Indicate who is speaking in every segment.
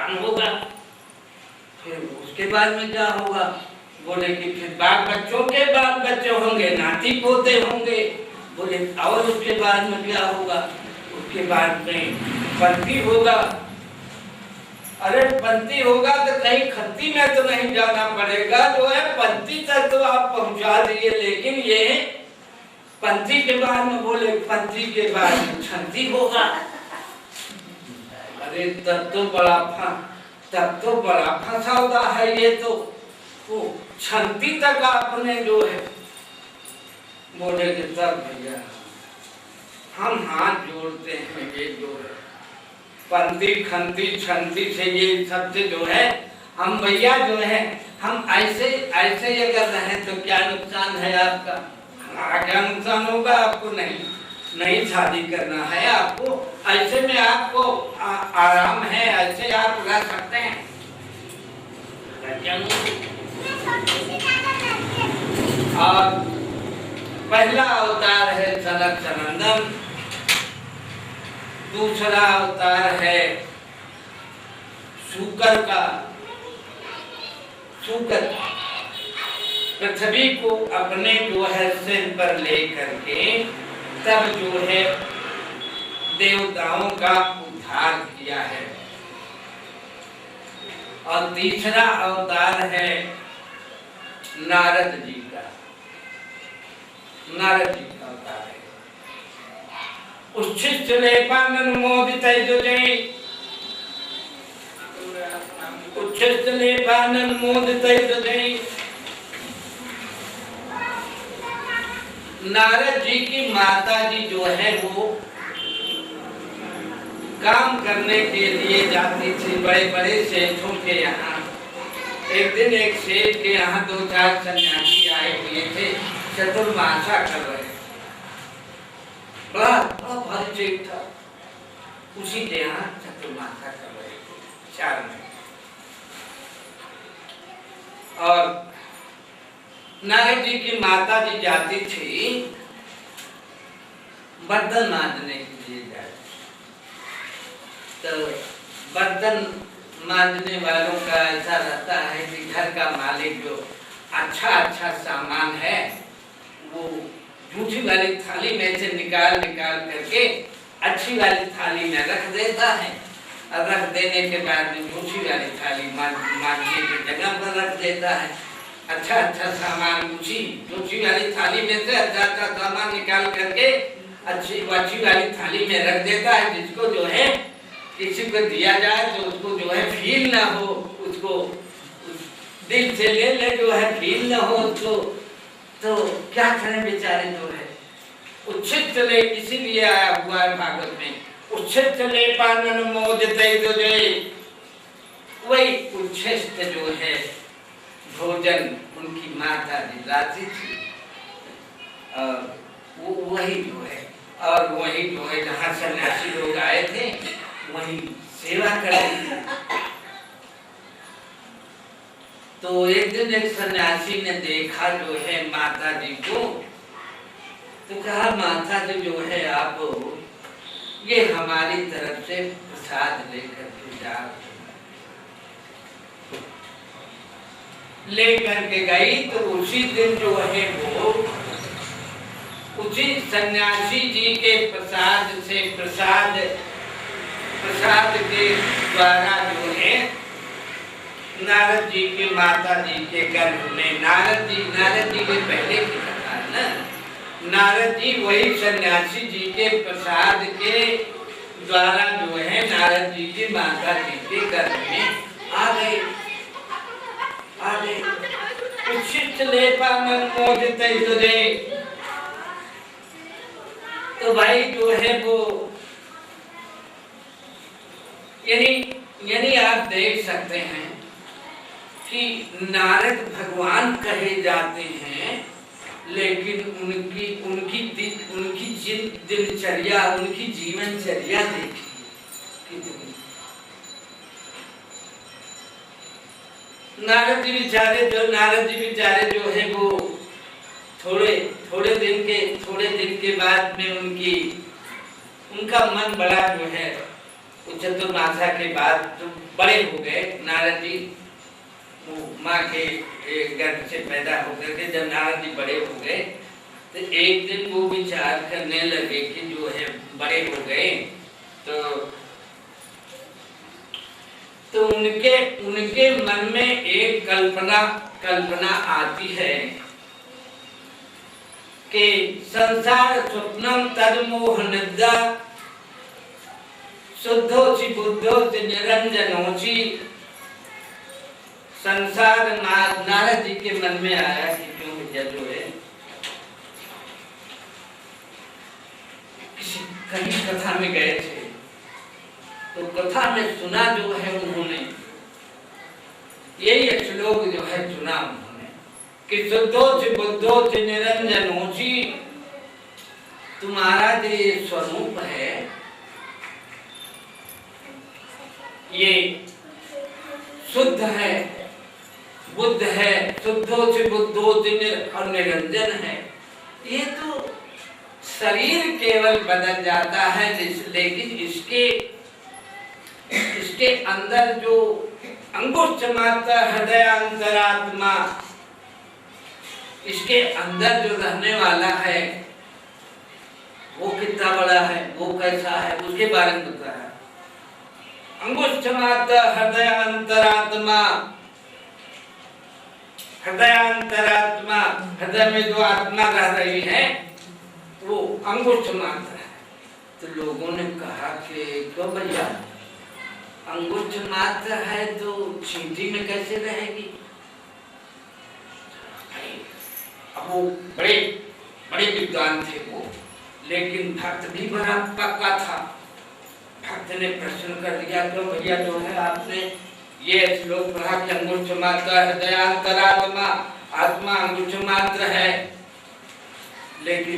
Speaker 1: संतान होगा। फिर उसके बाद में क्या होगा? बोले कि फिर बाल बच्चों के बाल बच्चे होंगे, नाती पोते होंगे। बोले और उसके बाद में क्या होगा? उसके बाद में पंथी होगा। अरे पंथी होगा तो कहीं खत्ती में तो नहीं जाना पड़ेगा, जो है पंथी तक तो आप पहुंचा दिए, लेकिन ये पंथी के बाद में बोले पंथी के बाद में छंती होगा। अरे तब तो बड़ा फंसावदा है ये तो। वो छंती तक आपने जो है बोले कि तब भैया हम हाथ जोड़ते हैं। ये जो है पंथी खंती छंती से ये सबसे जो है हम भैया जो है हम ऐसे अगर रहें तो क्या नुकसान है आपका? हमारा क्या नुकसान होगा? आपको नहीं शादी करना है, आपको ऐसे में आपको आराम है, ऐसे आप रह सकते हैं। और पहला अवतार है सनक सनंदन, दूसरा अवतार है शूकर का। शूकर पृथ्वी को अपने जो है सिर पर लेकर के तब जो है देवताओं का उद्धार किया है। और तीसरा अवतार है नारद जी का। नारद जी का अवतार है। उच्छिष्ट लेपानन मोदित जय, उच्छिष्ट लेपानन मोदित जय। नारद जी की माता जी जो है वो काम करने के लिए जाती थी बड़े बड़े सेठों के यहाँ। एक दिन एक सेठ के यहाँ 2-4 सन्यासी आए हुए थे, चतुर्मासा कर रहे। बड़ा भारी सेठ था, उसी के यहाँ चतुर्मासा कर रहे थे 4 में। और नारद जी की माता जी जाती थी बर्तन मांजने के लिए जाती। तो बर्तन मांजने वालों का ऐसा रहता है कि घर का मालिक जो अच्छा सामान है वो जूठी वाली थाली में से निकाल करके अच्छी वाली थाली में रख देता है। और रख देने के बाद में जूठी वाली थाली मांजने की जगह पर रख देता है। अच्छा सामान जूठी वाली थाली में से अच्छा सामान निकाल करके अच्छी वाली थाली में रख देता है, जिसको जो है किसी को दिया जाए तो उसको जो है फील ना हो, उसको दिल से ले जो है फील ना हो उसको। तो क्या करें बेचारे जो है उच्छिष्ट ले, इसीलिए आया हुआ है भागवत में, उच्छिष्ट ले पानन मोदित जय। वही उच्छिष्ट जो है भोजन उनकी माता जी लाती थी। वो वही जो है, और वही जो है जहाँ सन्यासी लोग आए थे वही सेवा कर रही थी। तो एक दिन एक सन्यासी ने देखा जो है माता जी को, तो कहा माता जी जो है आप ये हमारी तरफ से प्रसाद लेकर के जा। लेकर के गई तो उसी दिन जो है वो उसी सन्यासी जी के प्रसाद से प्रसाद के द्वारा जो है नारद जी के माता जी के गर्भ में नारद जी के पहले की कथा है ना, नारद जी वही सन्यासी जी के प्रसाद के द्वारा जो है नारद जी की माता जी के गर्भ में आ गए। उच्छिष्ट लेपानन मोदित जय। तो भाई जो है वो यानी आप देख सकते हैं कि नारद भगवान कहे जाते हैं, लेकिन उनकी दिनचर्या उनकी जीवनचर्या देखिए कितनी। नारद जी बेचारे जो है वो थोड़े दिन के बाद में उनका मन बड़ा जो है चतुर्मासा के बाद तो बड़े हो गए नारद जी, माँ के गर्भ से पैदा हो गए थे। जब नारद जी बड़े हो गए तो एक दिन वो विचार करने लगे कि जो है बड़े हो गए तो उनके मन में एक कल्पना आती है कि संसार स्वप्नम तदमोह निद्रा शुद्धोचि बुद्धोचि निरंजनोचि। संसार नारद जी के मन में आया कि क्यों भैया जो है किसी कहीं कथा में गए थे तो कथा में सुना जो है उन्होंने यही श्लोक जो है सुना उन्होंने कि शुद्धोचि बुद्धोचि निरंजनोचि। तुम्हारा जो स्वरूप है ये शुद्ध है, बुद्ध है, शुद्धोचि बुद्धोचि और निरंजन है। ये तो शरीर केवल बदल जाता है, लेकिन इसके अंदर जो अंगुष्ठ मात्र हृदय अंतरात्मा, इसके अंदर जो रहने वाला है वो कितना बड़ा है, वो कैसा है, उसके बारे में बताया। अंगुष्ठ मात्र हृदय अंतरात्मा, हृदय अंतरात्मा, हृदय में जो आत्मा रह रही है वो अंगुष्ठ मात्र है। तो लोगों ने कहा कि क्यों भैया अंगुष्ठ मात्र है तो चींटी में कैसे रहेगी? अब वो बड़े बड़े विद्वान थे वो, लेकिन भक्त भी बड़ा पक्का था। भक्त ने प्रश्न कर दिया क्यों भैया जो है आपने ये श्लोक पढ़ा कि अंगुष्ठ मात्र हृदय अंतरात्मा, आत्मा अंगुष्ठ मात्र है, लेकिन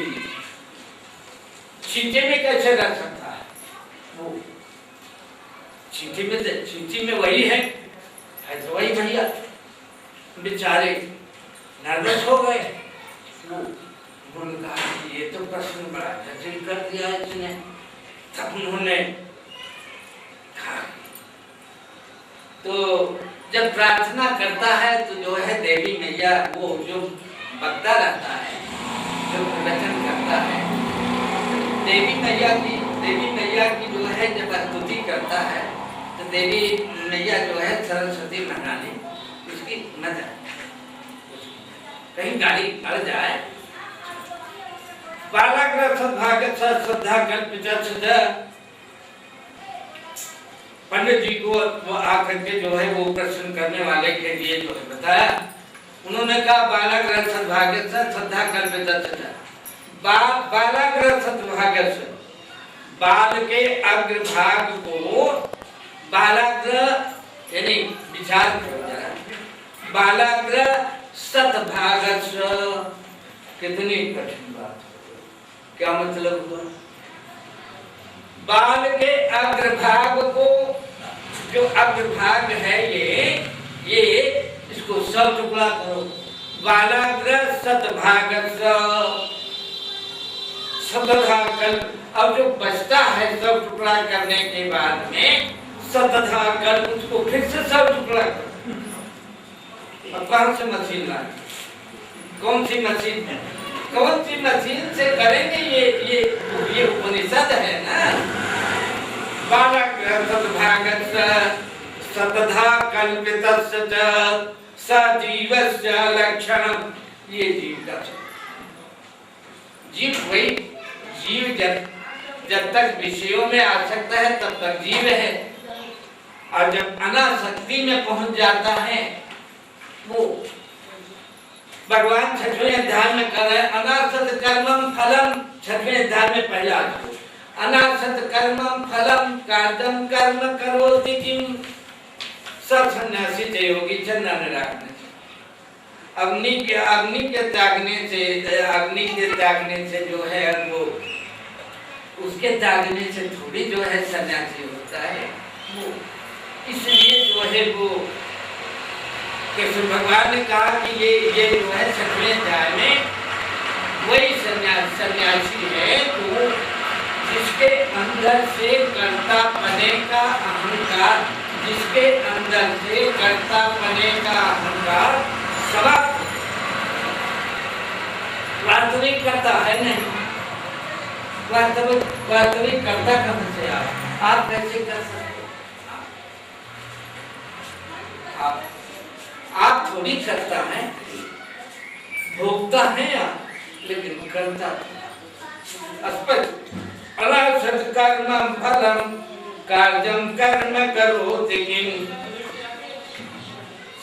Speaker 1: चींटी में कैसे रह सकता है? वो चींटी में वही है तो वही भैया। बेचारे नर्वस हो गए। उन्होंने कहा कि ये तो प्रश्न बड़ा जटिल कर दिया इसने। तब उन्होंने कहा तो जब प्रार्थना करता है तो जो है देवी मैया वो जो बकता रहता है, जो प्रवचन करता है, देवी मैया की जो है जब स्तुति करता है तो देवी मैया जो है सरस्वती महारानी उसकी मदद, कहीं गाड़ी अड़ जाए। बालाग्र सद्भाग्य श्रद्धा कल्पित। पंडित जी को वो आकर के जो है वो प्रश्न करने वाले के लिए जो है बताया। उन्होंने कहा बालाग्र सद्भाग्य श्रद्धा कल्पित। बालाग्र सद्भाग्य, बाल के अग्रभाग को बालाग्र यानी विचार करो जरा, बालाग्र सद्भागस्य कितनी कठिन बात, क्या मतलब हुआ? बाल के अग्रभाग को, जो अग्रभाग है ये इसको सब टुकड़ा करो। बालाग्र सद्भागस्य सतधा कल, अब जो बचता है सब टुकड़ा करने के बाद में सतधा कल उसको फिर से सब टुकड़ा करो। अब कौन सी मशीन लाए? कौन सी मशीन है? कौन सी मशीन से करेंगे? ये उपनिषद है ना। बालाग्र सद्भागस्य सतधा कल्पितस्य च सजीवस्य लक्षणम। ये जीव का जीव वही जीव जब तक विषयों में आसक्त है तब तक जीव है, और जब अनासक्ति में पहुंच जाता है वो भगवान 6वें अध्याय में कह रहे हैं अनासत कर्मम फलम। 6वें अध्याय में पहला अनासत कर्मम फलम कार्यम कर्म करोति किम। सब सन्यासी च योगी च नर राखने। अग्नि के त्यागने से जो है वो उसके त्यागने से थोड़ी जो है सन्यासी होता है वो। इसलिए जो है वो कृष्ण भगवान ने कहा कि ये जो है 6वें अध्याय में वही सन्यासी है तो जिसके अंदर से कर्ता पने का अहंकार, जिसके अंदर से कर्ता पने का अहंकार समाप्त, वास्तविक कर्ता है नहीं। वास्तविक कर्ता कहाँ से आप कैसे कर सकते? आप थोड़ी करता है, भोगता है आप, लेकिन करता स्पष्ट अनासत कर्म फलम कार्यम कर्म करोति किम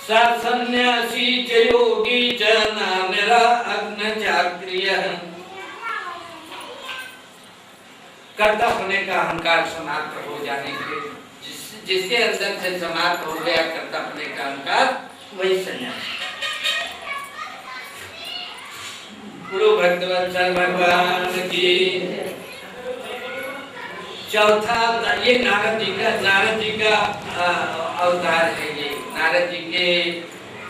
Speaker 1: स सन्यासी च योगी च न निराग्नचाक्रियः। कर्ता होने का अहंकार समाप्त हो जाने के, जिसके अंदर से समाप्त हो गया कर्ता होने का अहंकार, वही सन्यासी। गुरु भक्तवत्सल भगवान की। चौथा ये नारद जी का अवतार है। ये नारद जी के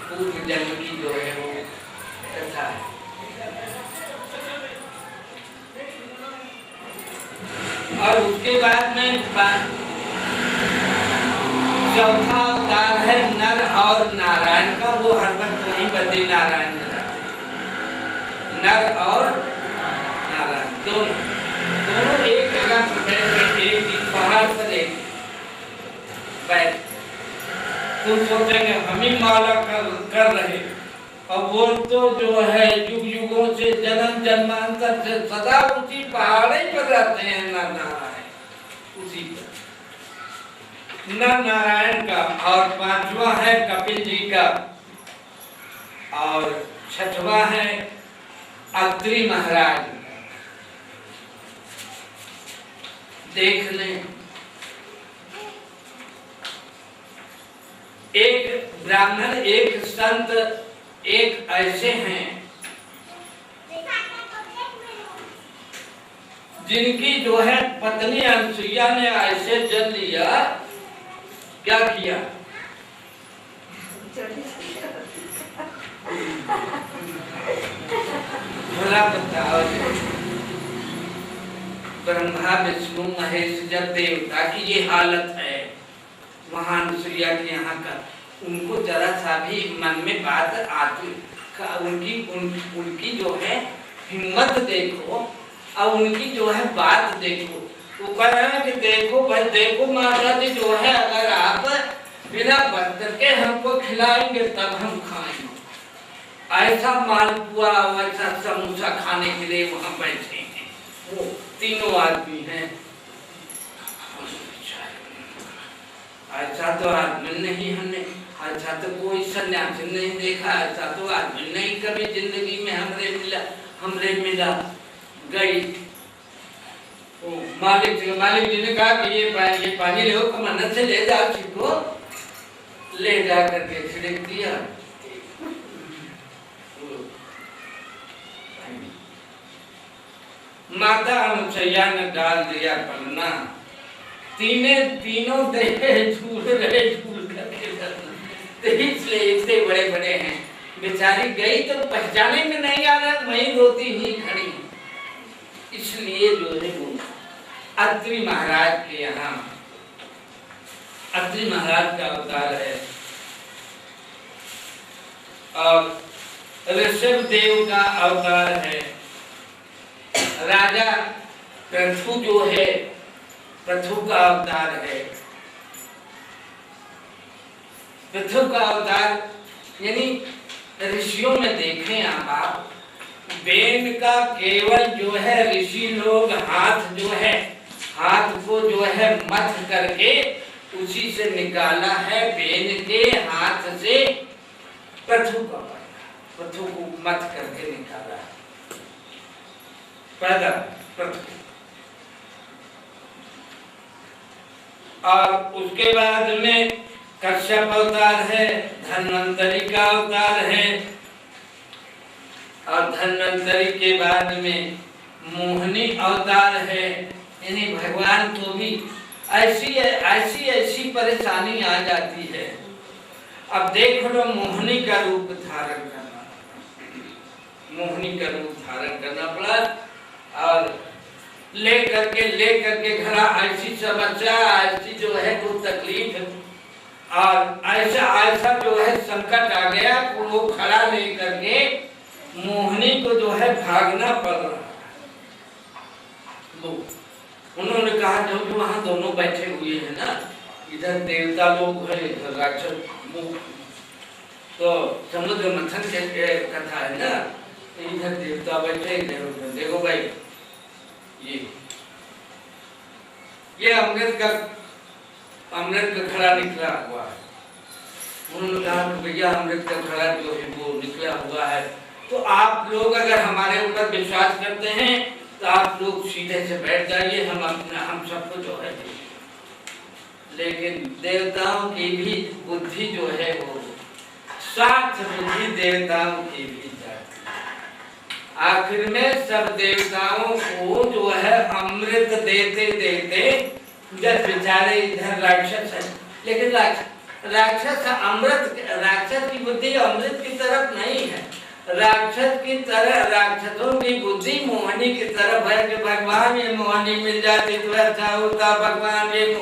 Speaker 1: पूर्व जन्म की जो है वो कथा है। और उसके बाद में चौथा अवतार है नर और नारायण का। वो हर वक्त वही बद्री नारायण, नर और नारायण दोनों एक जगह पर, एक पहाड़ पर एक बैठ। तुम सोचेंगे हम ही माला कर रहे, और वो तो जो है युग युगों से जन्म जन्मांतर से सदा उसी पहाड़े पर रहते हैं नर नारायण, उसी पर नर नारायण का। और पांचवा है कपिल जी का, और छठवां है अत्रि महाराज। देख लें, एक ब्राह्मण, एक संत, एक ऐसे हैं जिनकी जो है पत्नी अनसुईया ने ऐसे जल लिया, क्या किया? भला बताओ, ब्रह्मा विष्णु महेश जब देवता की ये हालत है, महान सूर्या के यहाँ का, उनको जरा सा भी मन में बात आती, उनकी जो है हिम्मत देखो, और उनकी जो है बात देखो। वो कह रहे हैं कि देखो भाई, देखो माता जी जो है, अगर आप बिना बर्तन के हमको खिलाएंगे तब हम खाएंगे। ऐसा मालपुआ, ऐसा समोसा खाने के लिए वहां बैठे हैं, वो तीनों आदमी हैं। ऐसा तो आदमी नहीं, हमने ऐसा तो कोई सन्यासी नहीं देखा, ऐसा तो आदमी नहीं कभी जिंदगी में हमरे मिला। गई मालिक जी ने कहा कि ये पानी ले, कमंडल से ले जाओ, छिपको ले जा करके छिड़क दिया। माता अनुसैया ने डाल दिया पन्ना, तीनों देह झूल करके, इसलिए इतने बड़े बड़े हैं। बेचारी गई तो पहचाने में नहीं आ रहा, वहीं रोती ही खड़ी। इसलिए जो है वो अत्रि महाराज के यहाँ, अत्रि महाराज का अवतार है। और ऋषभ देव का अवतार है। राजा पृथु जो है, पृथु का अवतार है। पृथु का अवतार यानी ऋषियों में देखें आप, बेन का केवल जो है ऋषि लोग हाथ जो है, हाथ को जो है मथ करके उसी से निकाला है। बेन के हाथ से पृथु को मथ करके निकाला है, पैदा पृथु। और उसके बाद में कश्यप अवतार है, धन्वंतरी का अवतार है। और धन्वंतरी के बाद में मोहिनी अवतार है। यानी भगवान को भी ऐसी परेशानी आ जाती है। अब देख लो, मोहिनी का रूप धारण करना, मोहिनी का रूप धारण करना पड़ा। और ले करके घर ऐसी समस्या, ऐसी जो है वो तकलीफ और ऐसा जो है संकट आ गया, वो खड़ा ले करके मोहिनी को जो है भागना पड़ रहा है। उन्होंने कहा जो वहां दोनों बैठे हुए हैं ना, इधर देवता लोग है, इधर राक्षस, तो समुद्र मंथन के कथा है ना, इधर देवता बैठे, इधर देखो भाई ये अमृत का खड़ा निकला हुआ है। उन्होंने कहा कि भैया अमृत का खड़ा जो है वो निकला हुआ है, तो आप लोग अगर हमारे ऊपर विश्वास करते हैं तो आप लोग सीधे से बैठ जाइए, हम सबको जो है। लेकिन देवताओं की भी बुद्धि जो है वो स्वार्थ बुद्धि देवताओं की भी जाती। आखिर में सब देवताओं को जो है अमृत देते देते जब बेचारे इधर राक्षस है, लेकिन राक्षस की बुद्धि अमृत की तरफ नहीं है। राक्षसों की बुद्धि मोहिनी की तरफ है कि भगवान ये मोहिनी मिल जाती तो अच्छा होता, भगवान ये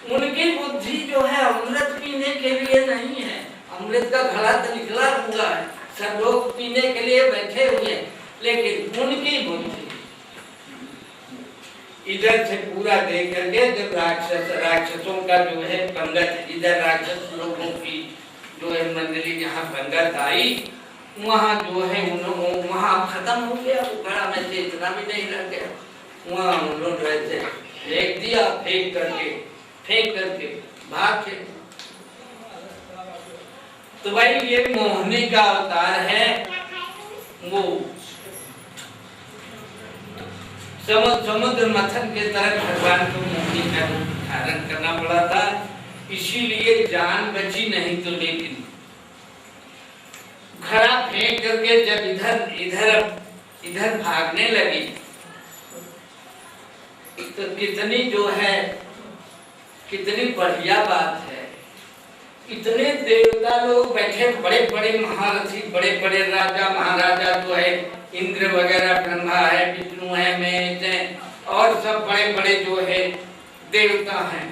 Speaker 1: उनकी बुद्धि जो है अमृत पीने के लिए नहीं है। अमृत का घड़ा तो निकला हुआ है, सब लोग पीने के लिए बैठे हुए हैं, लेकिन उनकी बुद्धि इधर से पूरा देख करके जब राक्षसों का जो है पंगत, इधर राक्षस लोगों की जो है मंडली जहाँ पंगत आई, वहाँ जो है वहाँ खत्म हो गया, वो घड़ा में से इतना भी नहीं रह गया। वहाँ उन्होंने वैसे फेंक दिया, फेंक करके भाग के। तो भाई ये मोहिनी का अवतार है, वो समुद्र मथन के तरह भगवान को मोहिनी का रूप धारण करना पड़ा था, इसीलिए जान बची, नहीं तो लेकिन घड़ा फेंक करके जब इधर भागने लगी तो कितनी बढ़िया बात है। इतने देवता लोग बैठे, बड़े बड़े महारथी, बड़े बड़े राजा महाराजा जो है, इंद्र वगैरह, ब्रह्मा है, विष्णु है, महेश है, और सब बड़े बड़े जो है देवता हैं।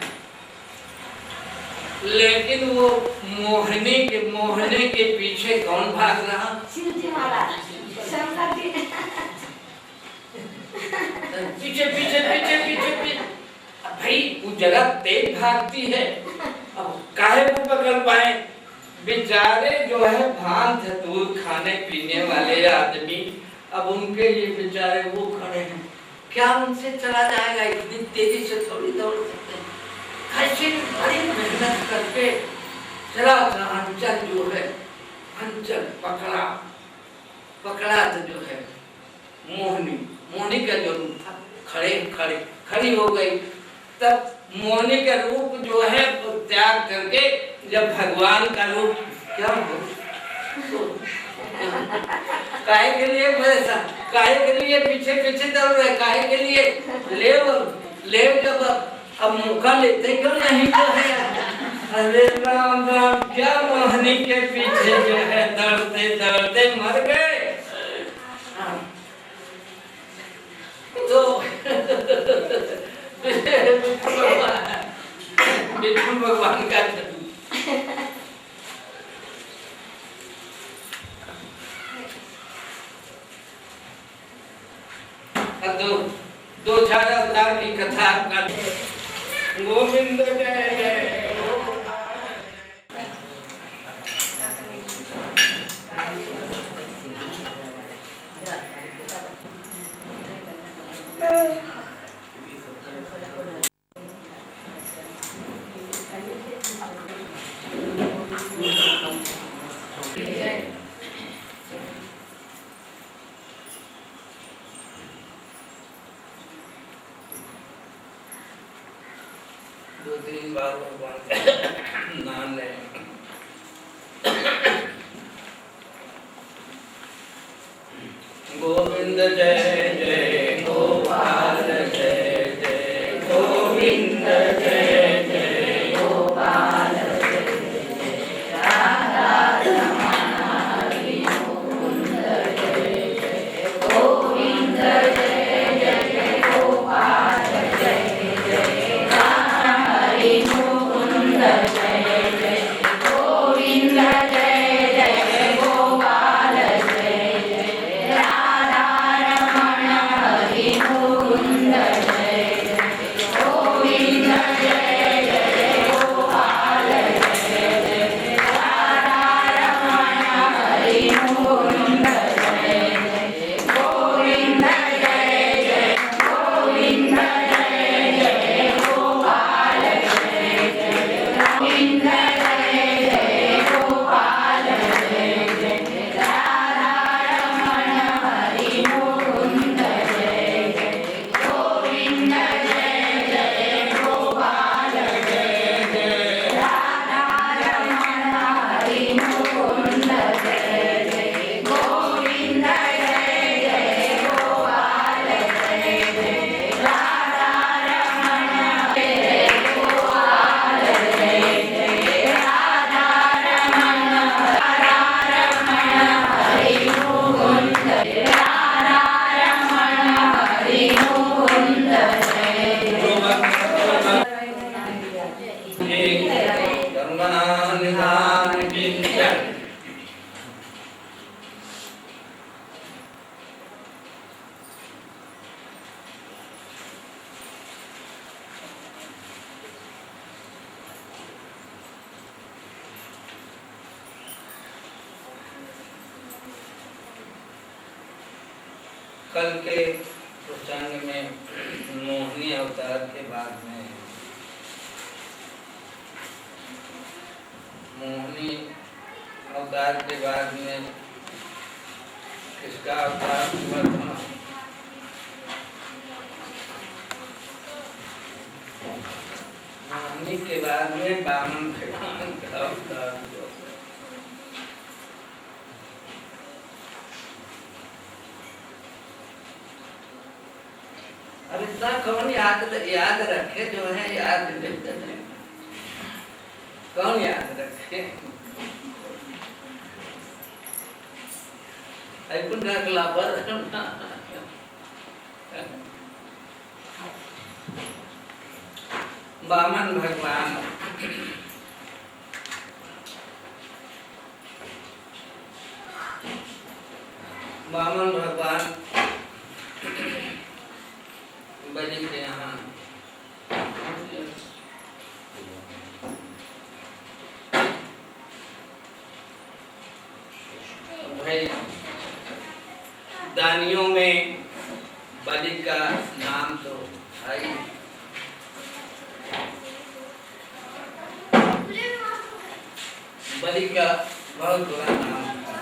Speaker 1: लेकिन वो मोहिनी के पीछे कौन भाग रहा? शिव जी महाराज, पीछे भाई वो जरा तेज भागती है, अब काहे को पकड़ पाए? बेचारे जो है भांग धतूर खाने पीने वाले आदमी, अब उनके ये बेचारे वो खड़े हैं, क्या उनसे चला जाएगा? इतनी तेजी से थोड़ी दौड़ सकते हैं। कैसे बड़ी मेहनत करके चला था अंचल जो है, अंचल पकड़ा तो जो है मोहिनी का जो रूप था, खड़ी हो गई। तब मोहिनी का रूप जो है त्याग करके जब भगवान का रूप क्या हो, काहे के लिए वैसा, काहे के लिए पीछे दौड़ रहे, काहे के लिए ले जब अब मौका लेते क्यों नहीं तो है। अरे राम राम, क्या मोहिनी के पीछे जो है दौड़ते मर गए। तो विष्णु भगवान का दो चार अवतार की कथा आपका गोविंद जय जय। दो तीन बार भगवान नाम ले। गोविंद जय जय गोपाल जय जय गोविंद जय जय गोपाल जय जय राधा रमण हरि मुकुंद जय जय गोविंद जय जय गोपाल कर्मणा निधान की जय। कल के प्रसंग में मोहिनी अवतार के बाद में मोहिनी अवतार के बाद में किसका अवतार हुआ था? मोहिनी के बाद में वामन भगवान का अवतार हुआ। अब इतना कौन याद रखे जो है, याद नहीं, कौन याद रखे? वामन भगवान बलि के यहाँ भाई दानियों में बलि का नाम तो है ही। बलि का बहुत बड़ा नाम था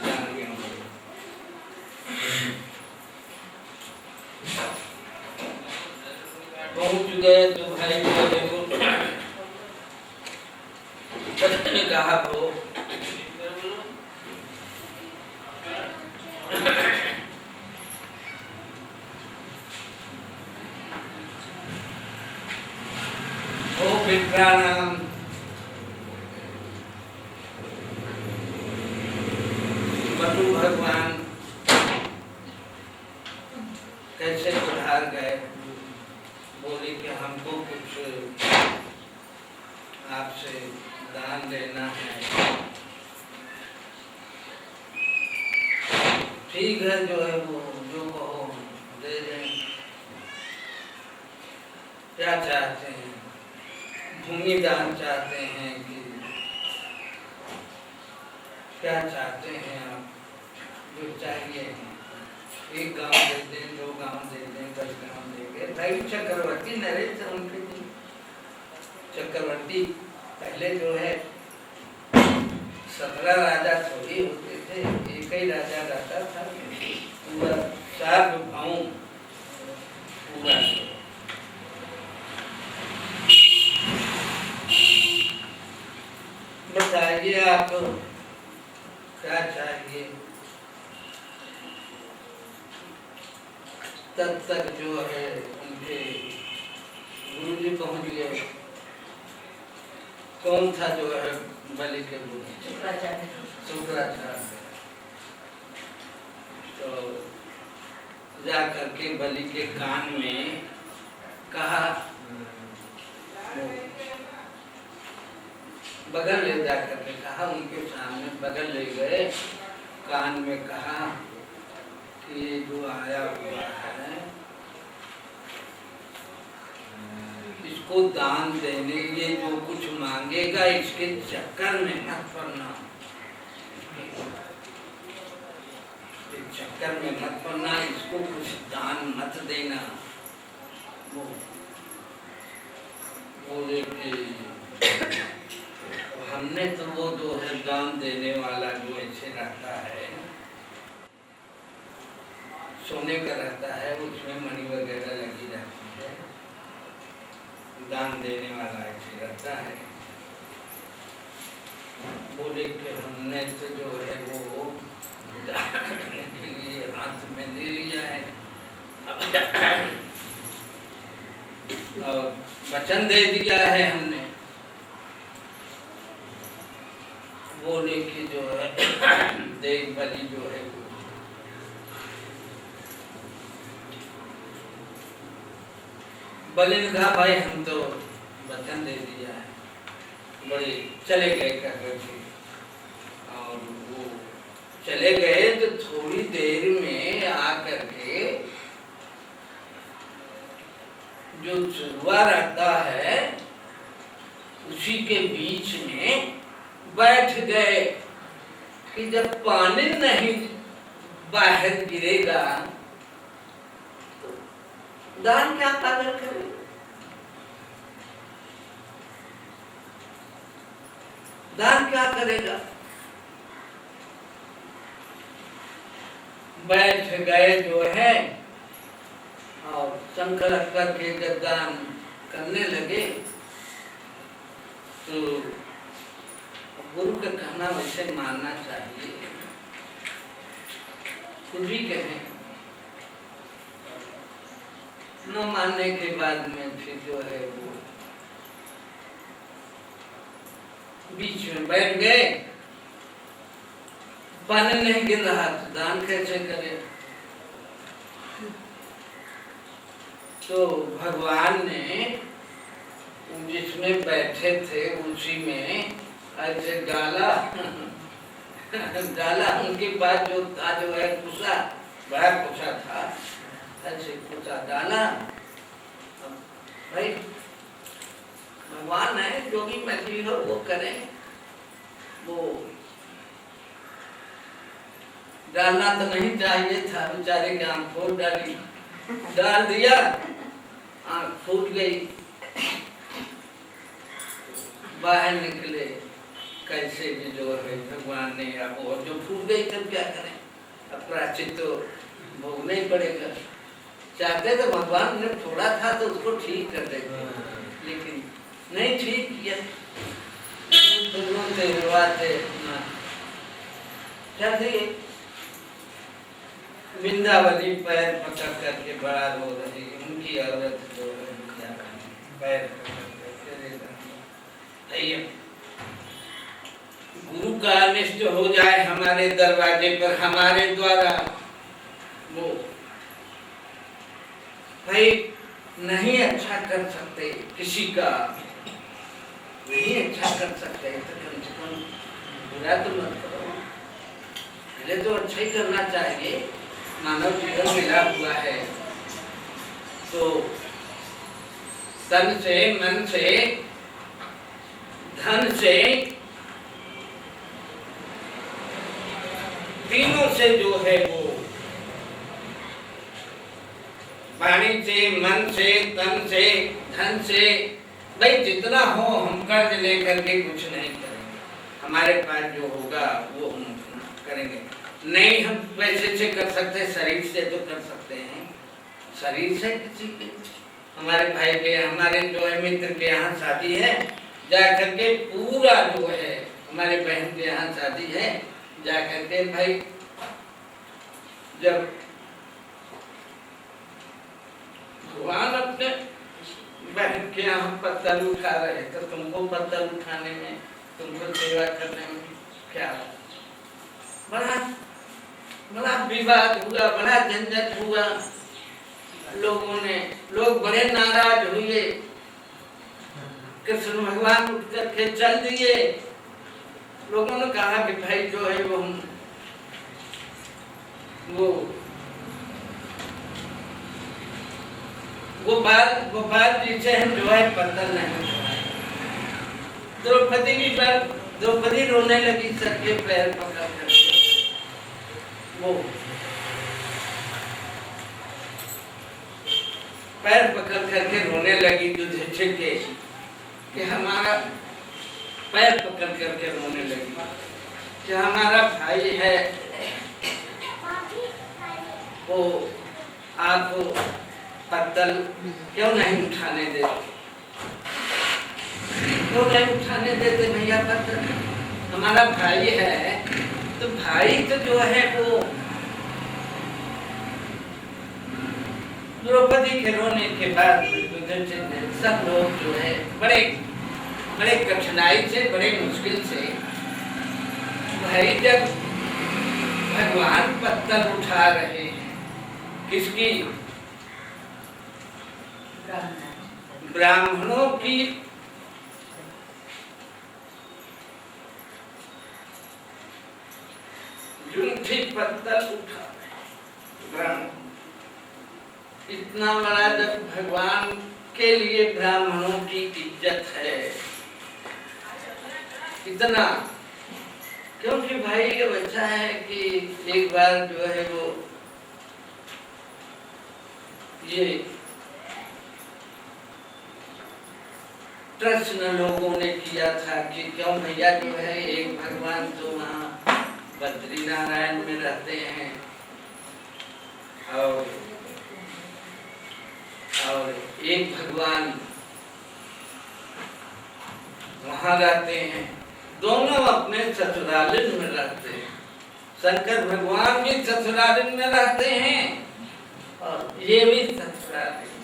Speaker 1: दानियों में। पहुंच गए तो भाई देखो ने कहा वो विप्राणाम वसु भगवान कैसे उधार गए, बोले कि हमको कुछ आपसे दान लेना है। ठीक है, जो है वो जो कहो दे दें। क्या चाहते हैं? भूमि दान चाहते हैं कि क्या चाहते हैं आप? जो चाहिए एक गांव दे दें, 2 गांव दे दें, 10 गांव दे दें। भाई चक्रवर्ती नरेश उनके चक्रवर्ती पहले जो है 17 राजा थोड़ी होते थे, एक ही राजा रहता था। पूरा 4 गांव पूरा बताइए आप क्या चाहिए। तब तक जो है उनके गुरु जी पहुंच गए। कौन था जो है बलि के गुरु? शुक्राचार्य। तो जा करके बलि के कान में कहा, बगल ले जा करके कहा, उनके सामने बगल ले गए, कान में कहा कि ये जो आया हुआ है इसको दान देने, ये जो कुछ मांगेगा इसके चक्कर में मत पड़ना, इस चक्कर में मत पड़ना, इसको कुछ दान मत देना। बोले कि हमने तो वो जो है दान देने वाला जो ऐसे रहता है, सोने का रहता है, उसमें मणि वगैरह लगी रहती है, दान देने वाला ऐसे रहता है। बोले कि हमने तो जो है वो के लिए हाथ में ले लिया है और वचन दे दिया है हमने। बोले कि जो है देख बलि जो है बलि ने कहा, भाई हम तो वचन दे दिया है, बड़े चले गए कहकर के, और वो चले गए तो थोड़ी देर में आकर के जो चुरवा रहता है उसी के बीच में बैठ गए कि जब पानी नहीं बाहर गिरेगा तो दान क्या पागल करे। दान क्या करेगा। बैठ गए जो है और संकल्प करके जब दान करने लगे तो गुरु का कहना वैसे मानना चाहिए। कुछ भी कहें, न मानने के बाद में फिर जो है वो बीच में बैठ गए। पानी नहीं गिर रहा तो दान कैसे करे। तो भगवान ने जिसमें बैठे थे उसी में ऐसे डाला डाला उनके पास जो था जो है कुसा, बड़ा कुसा था, ऐसे कुसा डाला। भाई भगवान है, जो भी मर्जी हो वो करें। वो डालना तो नहीं चाहिए था, बेचारे की आंख फूट डाली, डाल दिया, आंख फूट गई, बाहर निकले। कैसे भी जो है भगवान ने, अब वो जो फूट गई तब क्या करें, अब प्रायश्चित तो भोगना ही पड़ेगा। चाहते तो भगवान ने थोड़ा था तो उसको ठीक कर देते, लेकिन नहीं ठीक किया तो रोते रोते चलिए। वृंदावनी पैर पकड़ करके बड़ा रो रही, उनकी औरत जो है पैर गुरु का अनिष्ट हो जाए हमारे दरवाजे पर, हमारे द्वारा, वो भाई नहीं अच्छा कर सकते, किसी का नहीं अच्छा कर सकते तो कम से कम बुरा तो मत करो। पहले तो अच्छा ही करना चाहिए। मानव जीवन मिला हुआ है तो तन से, मन से, धन से, तीनों से जो है वो, वाणी से, मन से, तन से, धन से, भाई जितना हो हम कर्ज लेकर के कुछ नहीं करेंगे। हमारे पास जो होगा वो हम करेंगे। नहीं हम पैसे से कर सकते, शरीर से तो कर सकते हैं। शरीर से किसी के, हमारे भाई के, हमारे जो है मित्र के यहाँ शादी है, जाकर के पूरा जो है, हमारे बहन के यहाँ शादी है, जाकर के भाई जब भगवान अपने बहन के यहाँ पत्तल उठा रहे तो तुमको पत्तल उठाने में, तुमको सेवा करने में क्या बड़ा विवाद हुआ, बड़ा झंझट हुआ। लोग बड़े नाराज हुए। कृष्ण भगवान उठ करके चल दिए। लोगों ने कहा कि भाई जो है गोपाल जी से हम जो है पत्थर नहीं उठाए। द्रौपदी रोने लगी, सबके पैर पकड़ करके। वो पैर पकड़ करके रोने लगी युधिष्ठिर के, कि हमारा पैर पकड़ करके रोने लगी कि हमारा भाई है, वो आप पत्तल क्यों नहीं उठाने देते, क्यों नहीं उठाने देते भैया पत्तल, हमारा भाई है। तो भाई तो जो है वो द्रौपदी के रोने के बाद सब लोग जो है बड़े कठिनाई से, बड़े मुश्किल से, भाई जब भगवान पत्थर उठा रहे हैं, किसकी, ब्राह्मणों की झूठी पत्तल उठा ब्राह्मण। इतना बड़ा जब भगवान के लिए ब्राह्मणों की इज्जत है, इतना, क्योंकि भाई ये बच्चा है कि एक बार जो है वो ये प्रश्न लोगों ने किया था कि क्यों भैया जो है एक भगवान तो वहाँ बद्री नारायण में रहते हैं और एक भगवान वहाँ रहते हैं, दोनों अपने ससुरालिन में रहते हैं। शंकर भगवान भी ससुरालिन में रहते हैं और ये भी ससुरालिन।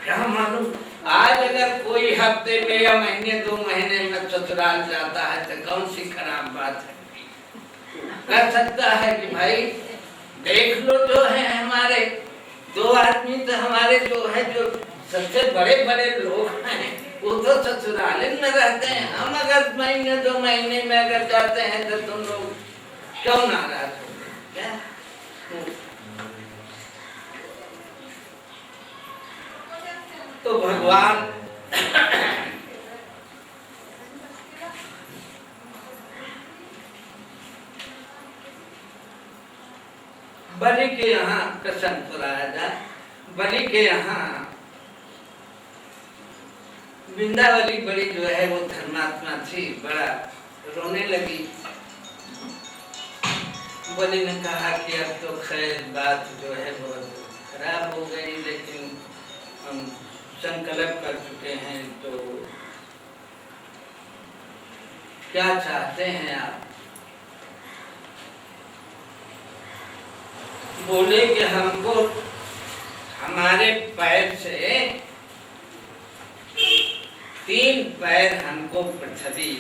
Speaker 1: क्या मालूम आज अगर कोई हफ्ते में या महीने 2 महीने में ससुराल जाता है तो कौन सी खराब बात है। कर सकता है कि भाई देख लो जो है हमारे 2 आदमी तो हमारे जो है जो सबसे बड़े बड़े लोग हैं वो तो ससुरालिन में रहते हैं। हम अगर महीने 2 महीने में अगर जाते हैं तो तुम लोग क्यों नाराज होंगे क्या? तो भगवान बलि के यहाँ प्रसंग सुनाया जाए। बलि के यहाँ वृंदावली बड़ी जो है वो धर्मात्मा थी, बड़ा रोने लगी। बलि ने कहा कि अब तो खैर बात जो है बहुत खराब हो गई, लेकिन हम संकल्प कर चुके हैं, तो क्या चाहते हैं आप? बोले कि हमको हमारे पैर से 3 पैर हमको पृथ्वी,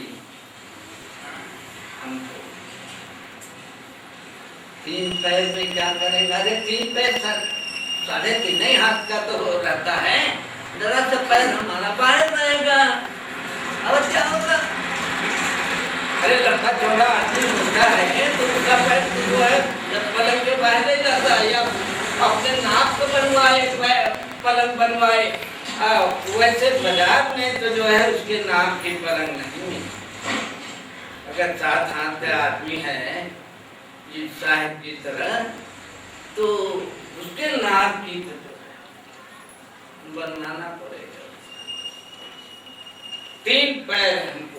Speaker 1: हमको 3 पैर में क्या करेगा? अरे 3 पैर 3.5 हाथ का तो रहता है, जरा सा पैर हमारा बाहर रहेगा, अब क्या होगा? अरे लंबा चौड़ा आदमी होता है तो उसका पैर जो है जब पलंग के बाहर नहीं जाता है या अपने नाक को बनवाए पलंग बनवाए, वैसे बाजार में तो जो है उसके नाक की पलंग नहीं मिलती। अगर 7 हाथ का आदमी है इस साहब की तरह तो उसके नाक की तो जो है बनवाना पड़ेगा। 3 पैर हमको।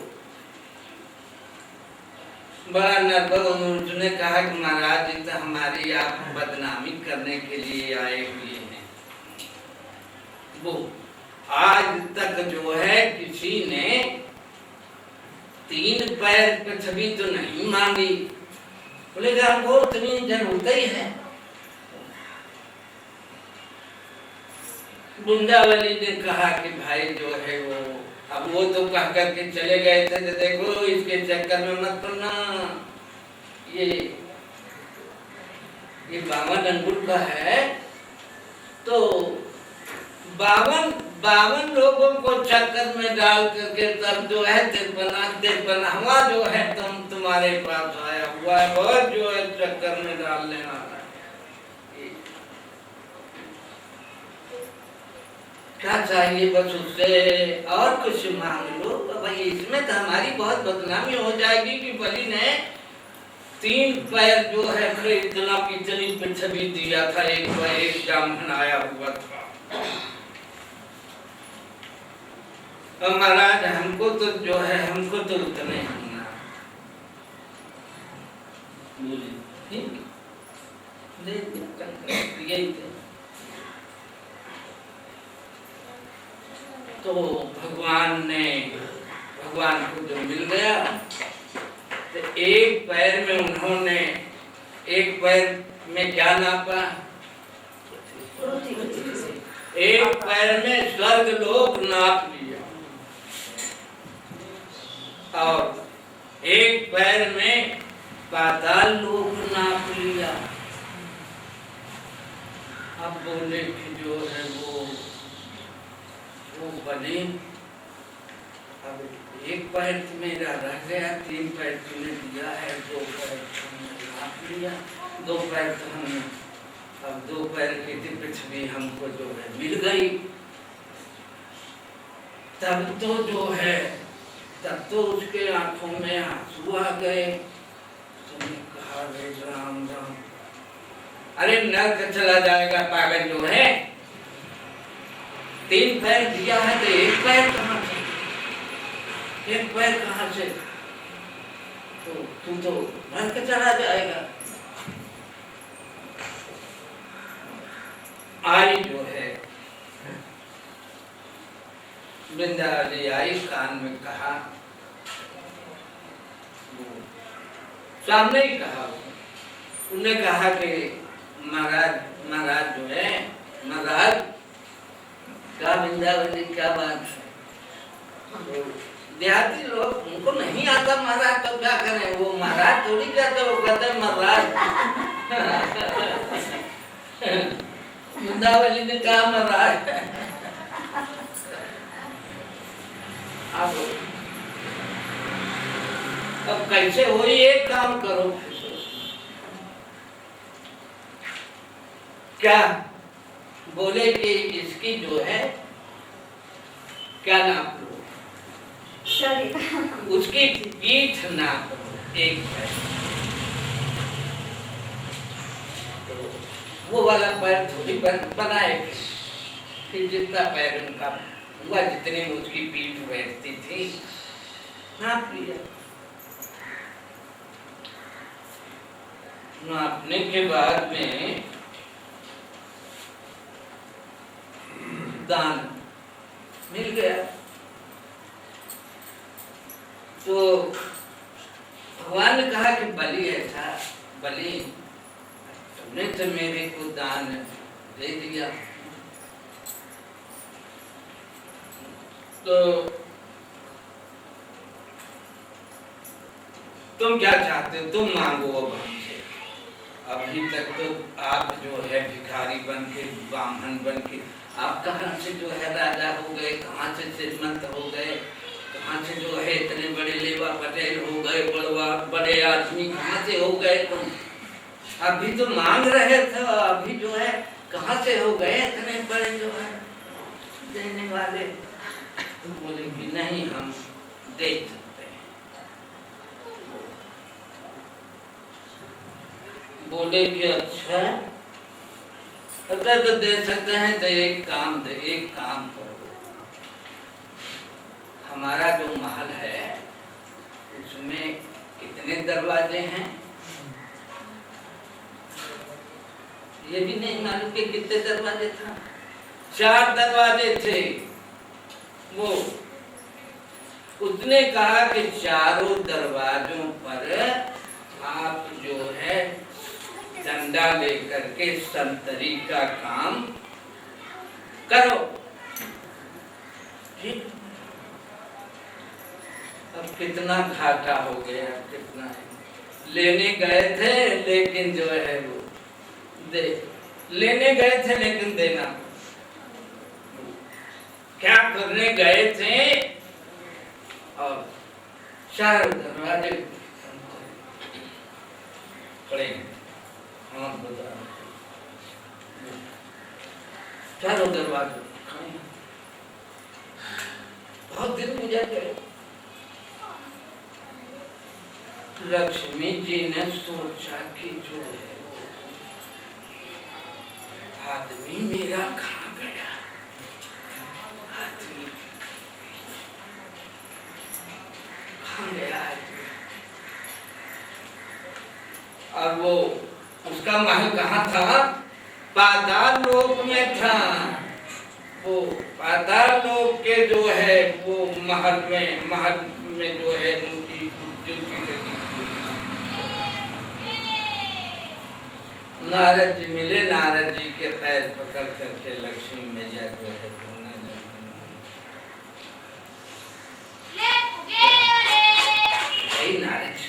Speaker 1: बड़ा नर्वस उसने कहा कि महाराज जी तो हमारी आप बदनामी करने के लिए आए हुए हैं। वो आज तक जो है किसी ने 3 पैर पृथ्वी तो नहीं मांगी। बोले हमको इतनी जरूरत ही है। वृंदावली ने कहा कि भाई जो है वो, अब वो तो कह करके चले गए थे तो देखो इसके चक्कर में मत पड़ना, ये 52 अंगुल का है तो 52 लोगों को चक्कर में डाल करके तब जो है 53वां जो है तुम्हारे पास आया हुआ है, बहुत जो है चक्कर में डालने वाला है। क्या चाहिए बस उससे, और कुछ मांग लो भाई, इसमें तो हमारी बहुत बदनामी हो जाएगी कि बलि ने 3 पैर जो है इतना इतनी पृथ्वी दिया था, एक ब्राह्मण आया हुआ था। और महाराज हमको तो जो है हमको तो उतने होना। तो भगवान को जो मिल गया तो 1 पैर में उन्होंने 1 पैर में क्या नापा? 1 पैर में स्वर्ग लोक नाप लिया और 1 पैर में पाताल लोक नाप लिया। अब बोले कि जो है वो बलि अब एक पैर तो मेरा रह गया, 3 पैर तूने दिया है, 2 पैर हमने नाप लिया, 2 पैर तो हमने, अब 2 पैर की पृथ्वी हमको जो है मिल गई। तब तो जो है, तब तो उसके आंखों में आंसू आ गए। तुमने कहा रे राम राम, अरे नरक चला जाएगा पागल जो है, 3 पैर दिया है तो 1 पैर कहाँ से, 1 पैर कहाँ से, तो तू तो नरक चला जाएगा। आई जो है वृंदावली आई, कान में कहा, सामने ही कहा, उन्होंने कहा कि महाराज जो है, महाराज क्या वृंदावली क्या बात है, तो देहाती लोग उनको नहीं आता महाराज तो क्या करें, वो महाराज थोड़ी कहते, वो कहते महाराज। वृंदावली ने कहा महाराज। अब कैसे हो, एक काम करो, क्या बोले कि इसकी जो है क्या नाप लो, उसकी पीठ नाप लो, 1 पैर, तो वो वाला पैर थोड़ी बनाए, फिर जितना पैर उनका हुआ, जितने में उसकी पीठ बैठती थी, नाप लिया। नापने के बाद में दान मिल गया। तो भगवान ने कहा कि बलि ऐसा, बलि तुमने तो मेरे को दान दे दिया, तो तुम क्या चाहते हो, तुम मांगो अब हमसे। अभी तक तो आप जो है भिखारी बन के, ब्राह्मण बन के, आप कहाँ से जो है राजा हो गए, कहाँ से श्रीमंत हो गए, कहाँ से जो है इतने बड़े लेवा पटेल हो गए, बड़े आदमी कहाँ से हो गए तुम, अभी तो मांग रहे थे, अभी जो है कहाँ से हो गए इतने बड़े जो है देने वाले। तो बोले कि नहीं, हम दे सकते हैं। बोले कि अच्छा, अगर तो दे सकते हैं तो एक काम करो, हमारा जो महल है उसमें कितने दरवाजे हैं, ये भी नहीं मालूम कि कितने दरवाजे था, 4 दरवाजे थे। वो उसने कहा कि चारों दरवाजों पर आप जो है डंडा लेकर के संतरी का काम करो। ठीक, अब कितना घाटा हो गया, कितना है। लेने गए थे लेकिन जो है वो लेने गए थे लेकिन देना, क्या करने गए थे, और चारों दरवाजे खड़े, हाँ बता, चारों दरवाजे बहुत दिन गुजर गए। लक्ष्मी जी ने सोचा कि जो है आदमी मेरा कहाँ गया, आदमी कहाँ गया। और वो उसका महल कहाँ था, पाताल लोक में था। वो पाताल लोक के जो है वो महल में जो है उनकी नारद जी मिले, नारद जी के पैर पकड़ करके लक्ष्मी मैया जो है नारद जी